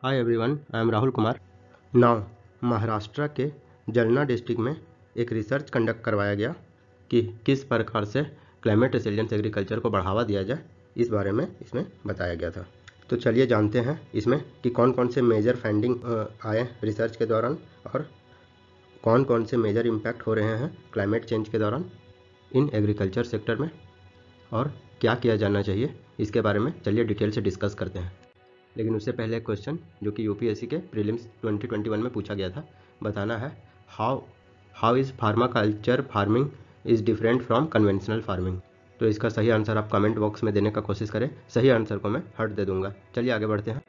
Hi everyone, I am Rahul Kumar. Now Maharashtra के जलना district में एक रिसर्च कंडक्ट करवाया गया कि किस प्रकार से क्लाइमेट रेसिलियंस एग्रीकल्चर को बढ़ावा दिया जाए, इस बारे में इसमें बताया गया था। तो चलिए जानते हैं इसमें कि कौन कौन से मेजर फाइंडिंग आए रिसर्च के दौरान और कौन कौन से मेजर इम्पैक्ट हो रहे हैं क्लाइमेट चेंज के दौरान इन एग्रीकल्चर सेक्टर में और क्या किया जाना चाहिए, इसके बारे में चलिए डिटेल से डिस्कस करते हैं। लेकिन उससे पहले एक क्वेश्चन जो कि यूपीएससी के प्रीलिम्स 2021 में पूछा गया था, बताना है how is permaculture farming is different from conventional farming. तो इसका सही आंसर आप कमेंट बॉक्स में देने का कोशिश करें, सही आंसर को मैं हर्ट दे दूंगा। चलिए आगे बढ़ते हैं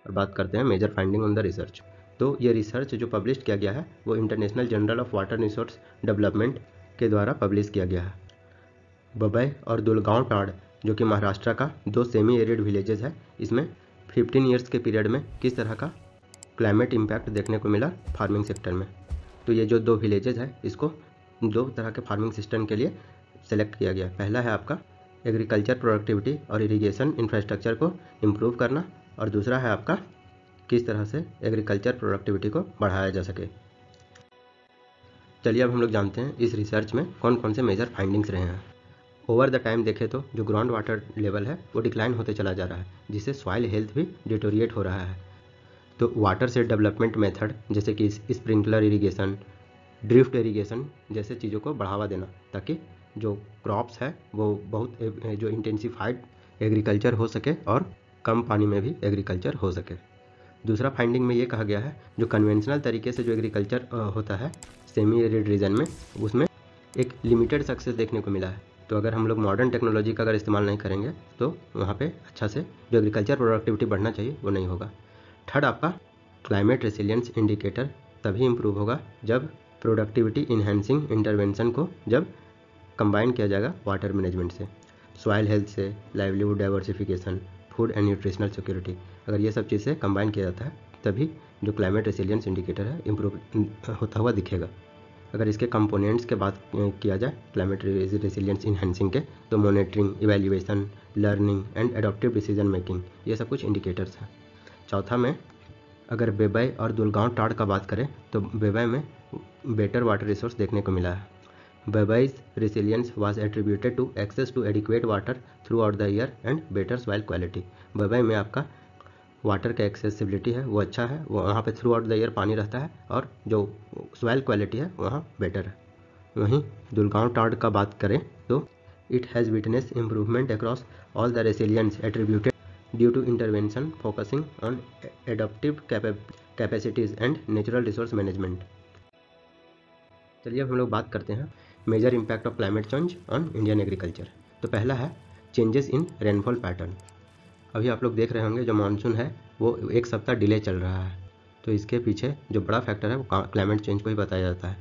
और बात करते हैं major finding on the research. तो ये रिसर्च जो पब्लिश किया गया है वो international journal of water resource development के द्वारा पब्लिश किया गया है। बबई और दुलगांव टाड़ जो कि महाराष्ट्र का 2 सेमी एरिड विलेजेस है, इसमें 15 ईयर्स के पीरियड में किस तरह का क्लाइमेट इम्पैक्ट देखने को मिला फार्मिंग सेक्टर में। तो ये जो 2 विलेजेस है इसको 2 तरह के फार्मिंग सिस्टम के लिए सेलेक्ट किया गया। पहला है आपका एग्रीकल्चर प्रोडक्टिविटी और इरिगेशन इंफ्रास्ट्रक्चर को इम्प्रूव करना, और दूसरा है आपका किस तरह से एग्रीकल्चर प्रोडक्टिविटी को बढ़ाया जा सके। चलिए अब हम लोग जानते हैं इस रिसर्च में कौन कौन से मेजर फाइंडिंग्स रहे हैं। ओवर द टाइम देखें तो जो ग्राउंड वाटर लेवल है वो डिक्लाइन होते चला जा रहा है, जिससे सॉइल हेल्थ भी डिटोरिएट हो रहा है। तो वाटर से डेवलपमेंट मेथड जैसे कि स्प्रिंकलर इरिगेशन, ड्रिफ्ट इरिगेशन जैसे चीज़ों को बढ़ावा देना, ताकि जो क्रॉप्स है वो बहुत जो इंटेंसिफाइड एग्रीकल्चर हो सके और कम पानी में भी एग्रीकल्चर हो सके। दूसरा फाइंडिंग में ये कहा गया है जो कन्वेंशनल तरीके से जो एग्रीकल्चर होता है सेमी एरिड रीजन में, उसमें एक लिमिटेड सक्सेस देखने को मिला है। तो अगर हम लोग मॉडर्न टेक्नोलॉजी का अगर इस्तेमाल नहीं करेंगे तो वहाँ पे अच्छा से जो एग्रीकल्चर प्रोडक्टिविटी बढ़ना चाहिए वो नहीं होगा। थर्ड आपका क्लाइमेट रेसिलियंस इंडिकेटर तभी इम्प्रूव होगा जब प्रोडक्टिविटी इन्हेंसिंग इंटरवेंशन को जब कंबाइन किया जाएगा वाटर मैनेजमेंट से, सॉइल हेल्थ से, livelihood diversification, food and nutritional security. अगर ये सब चीज़ से कंबाइन किया जाता है तभी जो क्लाइमेट रेसिलियंस इंडिकेटर है इम्प्रूव होता हुआ दिखेगा। अगर इसके कंपोनेंट्स के बात किया जाए क्लाइमेट रेसिलियंस इन्हेंसिंग के, तो monitoring, evaluation, learning and adaptive decision making, ये सब कुछ इंडिकेटर्स हैं। चौथा में अगर बेबई और दुलगांव टाड़ का बात करें तो बेबई में बेटर वाटर रिसोर्स देखने को मिला है। बेबईज resilience was attributed to access to adequate water throughout the year and better soil quality. बेबई में आपका वाटर का एक्सेसिबिलिटी है वो अच्छा है, वो वहाँ पे थ्रू आउट द ईयर पानी रहता है और जो सॉइल क्वालिटी है वहाँ बेटर है। वहीं दुलगांव टाड़ का बात करें तो it has witness improvement across all the resilience attributed due to intervention focusing on adaptive capacities and natural resource management. चलिए अब हम लोग बात करते हैं major impact of climate change on Indian agriculture. तो पहला है चेंजेस इन रेनफॉल पैटर्न। अभी आप लोग देख रहे होंगे जो मानसून है वो 1 सप्ताह डिले चल रहा है, तो इसके पीछे जो बड़ा फैक्टर है वो क्लाइमेट चेंज को ही बताया जाता है।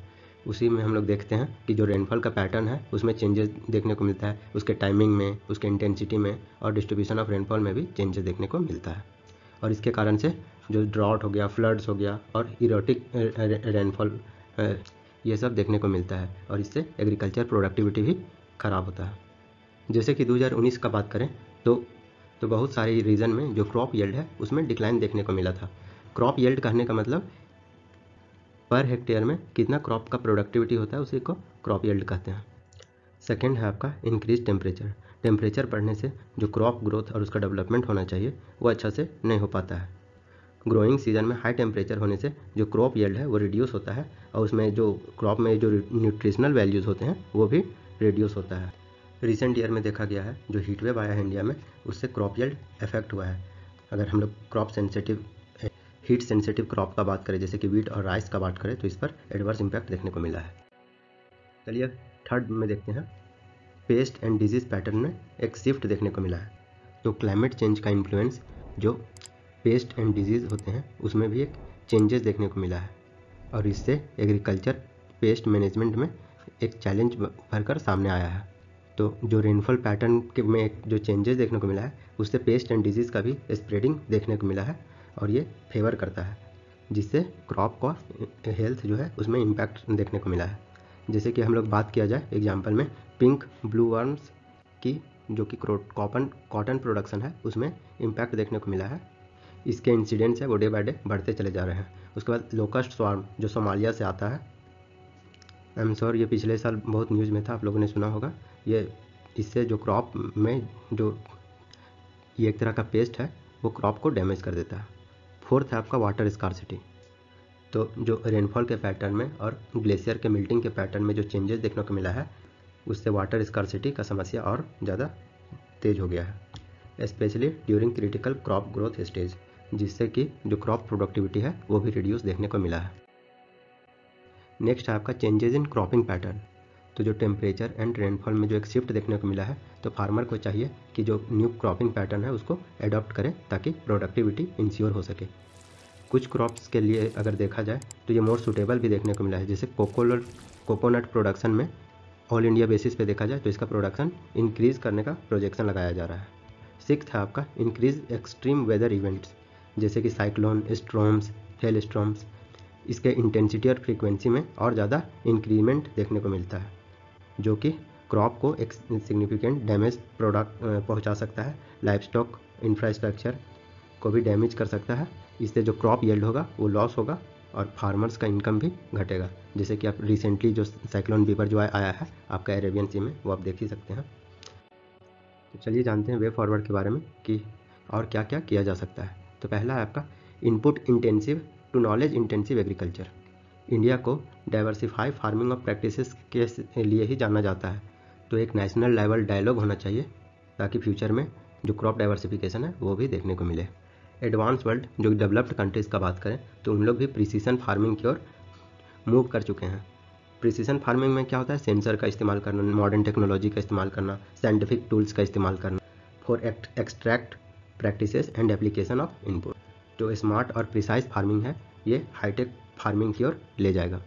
उसी में हम लोग देखते हैं कि जो रेनफॉल का पैटर्न है उसमें चेंजेस देखने को मिलता है, उसके टाइमिंग में, उसके इंटेंसिटी में और डिस्ट्रीब्यूशन ऑफ रेनफॉल में भी चेंजेस देखने को मिलता है। और इसके कारण से जो ड्रॉट हो गया, फ्लड्स हो गया और इरोटिक रेनफॉल, ये सब देखने को मिलता है और इससे एग्रीकल्चर प्रोडक्टिविटी भी ख़राब होता है। जैसे कि 2019 का बात करें तो बहुत सारे रीजन में जो क्रॉप यील्ड है उसमें डिक्लाइन देखने को मिला था। क्रॉप यील्ड कहने का मतलब पर हेक्टेयर में कितना क्रॉप का प्रोडक्टिविटी होता है, उसी को क्रॉप यील्ड कहते हैं। सेकेंड है आपका इंक्रीज टेम्परेचर। टेम्परेचर बढ़ने से जो क्रॉप ग्रोथ और उसका डेवलपमेंट होना चाहिए वो अच्छा से नहीं हो पाता है। ग्रोइंग सीजन में हाई टेम्परेचर होने से जो क्रॉप यील्ड है वो रिड्यूस होता है और उसमें जो क्रॉप में जो न्यूट्रिशनल वैल्यूज़ होते हैं वो भी रिड्यूस होता है। रिसेंट ईयर में देखा गया है जो हीट वेव आया है इंडिया में, उससे क्रॉप यील्ड इफेक्ट हुआ है। अगर हम लोग हीट सेंसिटिव क्रॉप का बात करें जैसे कि वीट और राइस का बात करें तो इस पर एडवर्स इम्पैक्ट देखने को मिला है। चलिए थर्ड में देखते हैं पेस्ट एंड डिजीज़ पैटर्न में एक शिफ्ट देखने को मिला है। तो क्लाइमेट चेंज का इन्फ्लुएंस जो पेस्ट एंड डिजीज़ होते हैं उसमें भी एक चेंजेस देखने को मिला है और इससे एग्रीकल्चर पेस्ट मैनेजमेंट में एक चैलेंज उभर कर सामने आया है। तो जो रेनफॉल पैटर्न के में जो चेंजेस देखने को मिला है उससे पेस्ट एंड डिजीज़ का भी स्प्रेडिंग देखने को मिला है और ये फेवर करता है, जिससे क्रॉप का हेल्थ जो है उसमें इम्पैक्ट देखने को मिला है। जैसे कि हम लोग बात किया जाए एग्जांपल में पिंक ब्लू वर्म्स की, जो कि कॉटन प्रोडक्शन है उसमें इम्पैक्ट देखने को मिला है। इसके इंसिडेंट्स है वो डे बाय डे बढ़ते चले जा रहे हैं। उसके बाद लोकस्ट स्वार्म जो सोमालिया से आता है, आई एम श्योर ये पिछले साल बहुत न्यूज़ में था, आप लोगों ने सुना होगा। ये इससे जो क्रॉप में जो ये एक तरह का पेस्ट है वो क्रॉप को डैमेज कर देता है। फोर्थ है आपका वाटर स्कार्सिटी। तो जो रेनफॉल के पैटर्न में और ग्लेशियर के मिल्टिंग के पैटर्न में जो चेंजेस देखने को मिला है, उससे वाटर स्कार्सिटी का समस्या और ज़्यादा तेज हो गया है, specially during critical crop growth stage, जिससे कि जो क्रॉप प्रोडक्टिविटी है वो भी रिड्यूस देखने को मिला है। नेक्स्ट है आपका चेंजेस इन क्रॉपिंग पैटर्न। तो जो टेम्परेचर एंड रेनफॉल में जो एक शिफ्ट देखने को मिला है, तो फार्मर को चाहिए कि जो न्यू क्रॉपिंग पैटर्न है उसको एडॉप्ट करें ताकि प्रोडक्टिविटी इंश्योर हो सके। कुछ क्रॉप्स के लिए अगर देखा जाए तो ये मोर सूटेबल भी देखने को मिला है, जैसे कोकोनट प्रोडक्शन में ऑल इंडिया बेसिस पे देखा जाए तो इसका प्रोडक्शन इंक्रीज़ करने का प्रोजेक्शन लगाया जा रहा है। सिक्स्थ है आपका इंक्रीज एक्सट्रीम वेदर इवेंट्स, जैसे कि साइक्लोन, स्ट्रॉम्स, हेल स्ट्रॉम्स। इसके इंटेंसिटी और फ्रीक्वेंसी में और ज़्यादा इंक्रीमेंट देखने को मिलता है, जो कि क्रॉप को एक सिग्निफिकेंट डैमेज पहुंचा सकता है, लाइवस्टॉक इंफ्रास्ट्रक्चर को भी डैमेज कर सकता है। इससे जो क्रॉप यील्ड होगा वो लॉस होगा और फार्मर्स का इनकम भी घटेगा। जैसे कि आप रिसेंटली जो साइक्लोन बीपर जो आया है आपका अरेबियन सी में, वो आप देख ही सकते हैं। तो चलिए जानते हैं वे फॉरवर्ड के बारे में कि और क्या क्या किया जा सकता है। तो पहला है आपका input intensive to knowledge intensive agriculture. India को डाइवर्सिफाई फार्मिंग ऑफ प्रैक्टिसेस के लिए ही जाना जाता है, तो एक नेशनल लेवल डायलॉग होना चाहिए ताकि फ्यूचर में जो क्रॉप डाइवर्सिफिकेशन है वो भी देखने को मिले। एडवांस वर्ल्ड जो डेवलप्ड कंट्रीज़ का बात करें तो उन लोग भी प्रिसीजन फार्मिंग की ओर मूव कर चुके हैं। प्रिसीजन फार्मिंग में क्या होता है, सेंसर का इस्तेमाल करना, मॉडर्न टेक्नोलॉजी का इस्तेमाल करना, साइंटिफिक टूल्स का इस्तेमाल करना for extract practices and application of input. जो स्मार्ट और प्रिसाइज फार्मिंग है ये हाईटेक फार्मिंग की ओर ले जाएगा,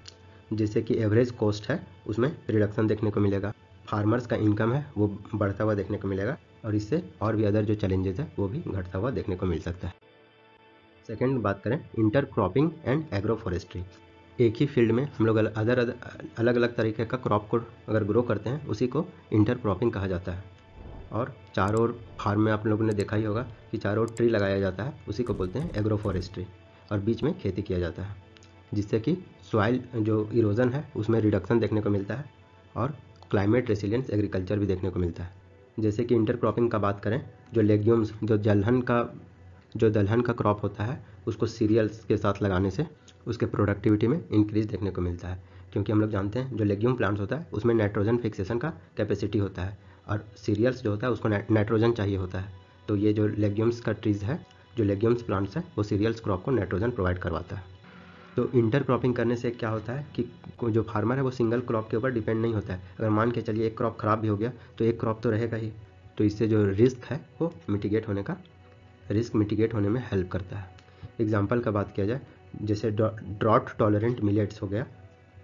जिससे कि एवरेज कॉस्ट है उसमें रिडक्शन देखने को मिलेगा, फार्मर्स का इनकम है वो बढ़ता हुआ देखने को मिलेगा और इससे और भी अदर जो चैलेंजेस है वो भी घटता हुआ देखने को मिल सकता है। सेकेंड बात करें inter cropping and agro forestry. एक ही फील्ड में हम लोग अलग अलग तरीके का क्रॉप को अगर ग्रो करते हैं उसी को इंटर क्रॉपिंग कहा जाता है। और चारों ओर फार्म में आप लोगों ने देखा ही होगा कि चारों ओर ट्री लगाया जाता है, उसी को बोलते हैं एग्रो फॉरेस्ट्री, और बीच में खेती किया जाता है, जिससे कि सॉइल जो इरोजन है उसमें रिडक्शन देखने को मिलता है और क्लाइमेट रेसिलियंस एग्रीकल्चर भी देखने को मिलता है। जैसे कि इंटर क्रॉपिंग का बात करें, जो लेग्यूम्स जो दलहन का क्रॉप होता है उसको सीरियल्स के साथ लगाने से उसके प्रोडक्टिविटी में इंक्रीज देखने को मिलता है, क्योंकि हम लोग जानते हैं जो लेग्यूम प्लांट्स होता है उसमें नाइट्रोजन फिक्सेशन का कैपेसिटी होता है और सीरियल्स जो होता है उसको नाइट्रोजन चाहिए होता है। तो ये जो लेग्यूम्स का ट्रीज़ है, जो लेग्यूम्स प्लांट्स है, वो सीरियल्स क्रॉप को नाइट्रोजन प्रोवाइड करवाता है। तो इंटर क्रॉपिंग करने से क्या होता है कि जो फार्मर है वो सिंगल क्रॉप के ऊपर डिपेंड नहीं होता है। अगर मान के चलिए एक क्रॉप ख़राब भी हो गया तो एक क्रॉप तो रहेगा ही, तो इससे जो रिस्क है वो मिटिगेट होने में हेल्प करता है। एग्जाम्पल का बात किया जाए, जैसे ड्रॉट टॉलरेंट मिलेट्स हो गया,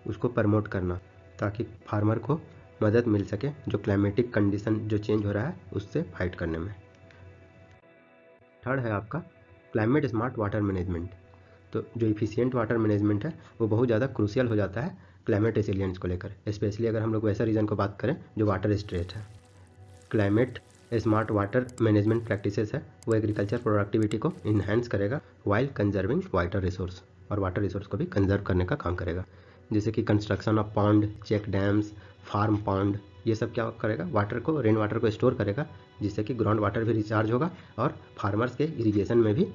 उसको प्रमोट करना ताकि फार्मर को मदद मिल सके जो क्लाइमेटिक कंडीशन जो चेंज हो रहा है उससे फाइट करने में। थर्ड है आपका क्लाइमेट स्मार्ट वाटर मैनेजमेंट। तो जो इफ़िशिएंट वाटर मैनेजमेंट है वो बहुत ज़्यादा क्रूशियल हो जाता है क्लाइमेट रेसिलियंस को लेकर, स्पेशली अगर हम लोग वैसा रीजन को बात करें जो वाटर स्ट्रेट है। Climate smart water management practices है वो एग्रीकल्चर प्रोडक्टिविटी को इन्हांस करेगा वाइल कंजर्विंग वाटर रिसोर्स, और वाटर रिसोर्स को भी कंजर्व करने का काम करेगा। जैसे कि construction of pond, check dams, farm pond, ये सब क्या करेगा, वाटर को, रेन वाटर को स्टोर करेगा, जिससे कि ग्राउंड वाटर भी रिचार्ज होगा और फार्मर्स के इरिगेशन में भी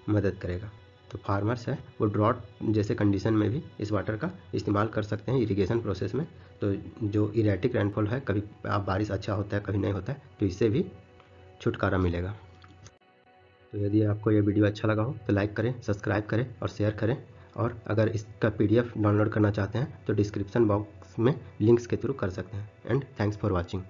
मदद करेगा। तो फार्मर्स है वो ड्रॉट जैसे कंडीशन में भी इस वाटर का इस्तेमाल कर सकते हैं इरिगेशन प्रोसेस में। तो जो इरेटिक रेनफॉल है, कभी आप बारिश अच्छा होता है कभी नहीं होता है, तो इससे भी छुटकारा मिलेगा। तो यदि आपको ये वीडियो अच्छा लगा हो तो लाइक करें, सब्सक्राइब करें और शेयर करें, और अगर इसका PDF डाउनलोड करना चाहते हैं तो डिस्क्रिप्शन बॉक्स में लिंक्स के थ्रू कर सकते हैं। And thanks for watching.